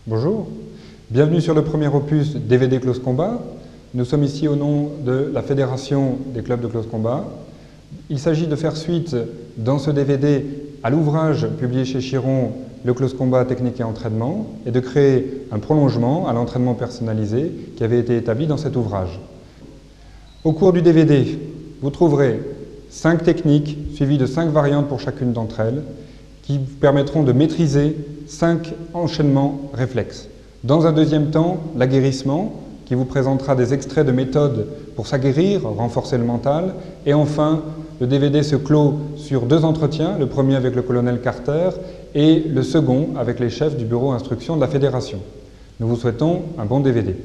Bonjour, bienvenue sur le premier opus DVD Close Combat. Nous sommes ici au nom de la Fédération des clubs de Close Combat. Il s'agit de faire suite dans ce DVD à l'ouvrage publié chez Chiron, le Close Combat technique et entraînement, et de créer un prolongement à l'entraînement personnalisé qui avait été établi dans cet ouvrage. Au cours du DVD, vous trouverez 5 techniques suivies de 5 variantes pour chacune d'entre elles qui vous permettront de maîtriser 5 enchaînements réflexes. Dans un deuxième temps, l'aguerrissement qui vous présentera des extraits de méthodes pour s'aguerrir, renforcer le mental. Et enfin, le DVD se clôt sur 2 entretiens, le premier avec le colonel Carter et le second avec les chefs du bureau instruction de la Fédération. Nous vous souhaitons un bon DVD.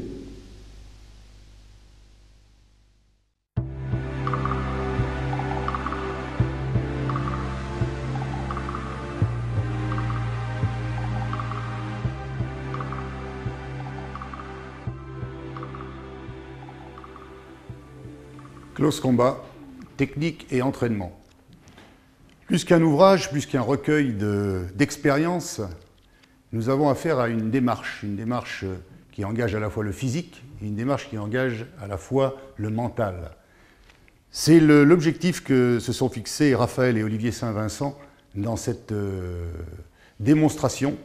Close Combat, technique et entraînement. Plus qu'un ouvrage, plus qu'un recueil d'expériences, nous avons affaire à une démarche qui engage à la fois le physique et une démarche qui engage à la fois le mental. C'est l'objectif que se sont fixés Raphaël et Olivier Saint-Vincent dans cette démonstration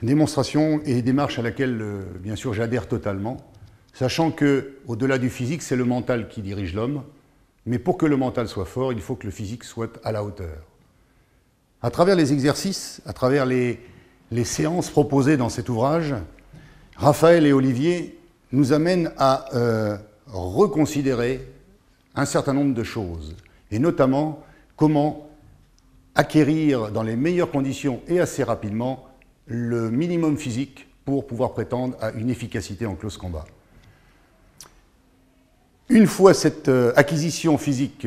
et démarche à laquelle, bien sûr, j'adhère totalement. Sachant qu'au-delà du physique, c'est le mental qui dirige l'homme. Mais pour que le mental soit fort, il faut que le physique soit à la hauteur. À travers les exercices, à travers les séances proposées dans cet ouvrage, Raphaël et Olivier nous amènent à reconsidérer un certain nombre de choses. Et notamment, comment acquérir dans les meilleures conditions et assez rapidement le minimum physique pour pouvoir prétendre à une efficacité en close combat. Une fois cette acquisition physique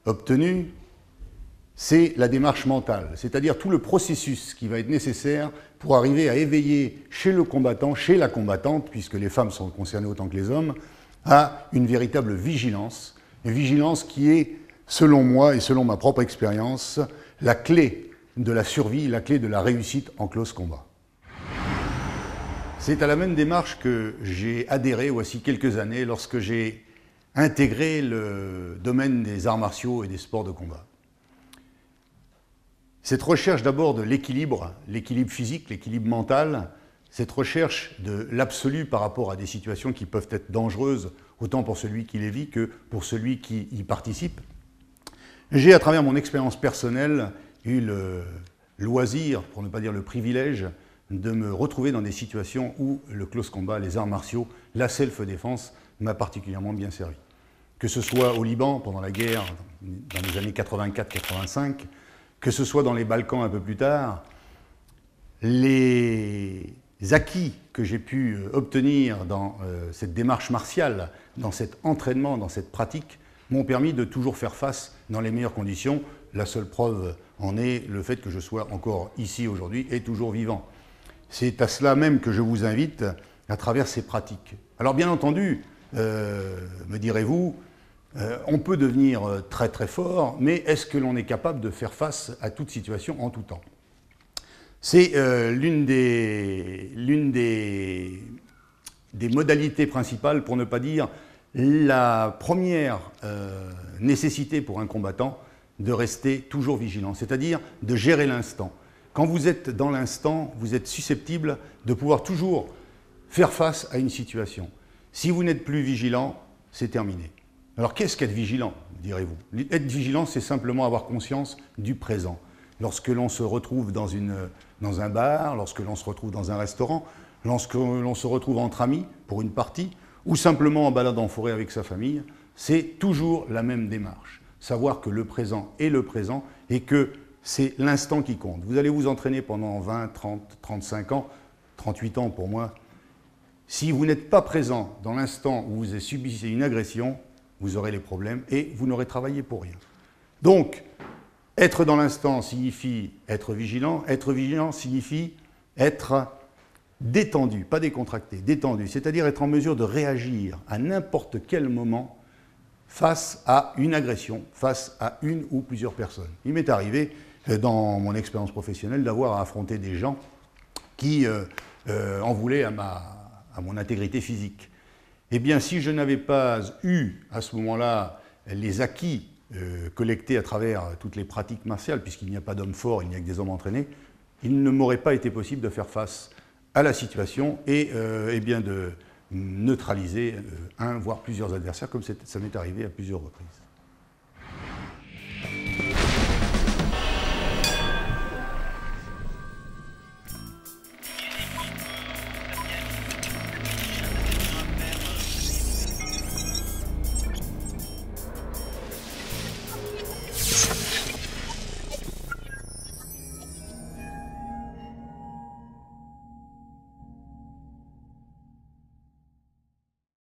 obtenue, c'est la démarche mentale, c'est-à-dire tout le processus qui va être nécessaire pour arriver à éveiller chez le combattant, chez la combattante, puisque les femmes sont concernées autant que les hommes, à une véritable vigilance, une vigilance qui est, selon moi et selon ma propre expérience, la clé de la survie, la clé de la réussite en close combat. C'est à la même démarche que j'ai adhéré voici quelques années lorsque j'ai intégré le domaine des arts martiaux et des sports de combat. Cette recherche d'abord de l'équilibre physique, l'équilibre mental, cette recherche de l'absolu par rapport à des situations qui peuvent être dangereuses, autant pour celui qui les vit que pour celui qui y participe. J'ai, à travers mon expérience personnelle, eu le loisir, pour ne pas dire le privilège, de me retrouver dans des situations où le close combat, les arts martiaux, la self-défense m'a particulièrement bien servi. Que ce soit au Liban, pendant la guerre, dans les années 84-85, que ce soit dans les Balkans un peu plus tard, les acquis que j'ai pu obtenir dans cette démarche martiale, dans cet entraînement, dans cette pratique, m'ont permis de toujours faire face dans les meilleures conditions. La seule preuve en est le fait que je sois encore ici aujourd'hui et toujours vivant. C'est à cela même que je vous invite à travers ces pratiques. Alors bien entendu, me direz-vous, on peut devenir très très fort, mais est-ce que l'on est capable de faire face à toute situation en tout temps? C'est l'une des modalités principales, pour ne pas dire la première nécessité pour un combattant, de rester toujours vigilant, c'est-à-dire de gérer l'instant. Quand vous êtes dans l'instant, vous êtes susceptible de pouvoir toujours faire face à une situation. Si vous n'êtes plus vigilant, c'est terminé. Alors qu'est-ce qu'être vigilant, direz-vous? Être vigilant, c'est simplement avoir conscience du présent. Lorsque l'on se retrouve dans un bar, lorsque l'on se retrouve dans un restaurant, lorsque l'on se retrouve entre amis pour une partie, ou simplement en balade en forêt avec sa famille, c'est toujours la même démarche. Savoir que le présent est le présent et que c'est l'instant qui compte. Vous allez vous entraîner pendant 20, 30, 35 ans, 38 ans pour moi. Si vous n'êtes pas présent dans l'instant où vous subissez une agression, vous aurez les problèmes et vous n'aurez travaillé pour rien. Donc, être dans l'instant signifie être vigilant. Être vigilant signifie être détendu, pas décontracté, détendu. C'est-à-dire être en mesure de réagir à n'importe quel moment face à une agression, face à une ou plusieurs personnes. Il m'est arrivé, dans mon expérience professionnelle, d'avoir à affronter des gens qui en voulait à mon intégrité physique. Eh bien, si je n'avais pas eu, à ce moment-là, les acquis collectés à travers toutes les pratiques martiales, puisqu'il n'y a pas d'hommes forts, il n'y a que des hommes entraînés, il ne m'aurait pas été possible de faire face à la situation et eh bien de neutraliser un, voire plusieurs adversaires, comme ça m'est arrivé à plusieurs reprises.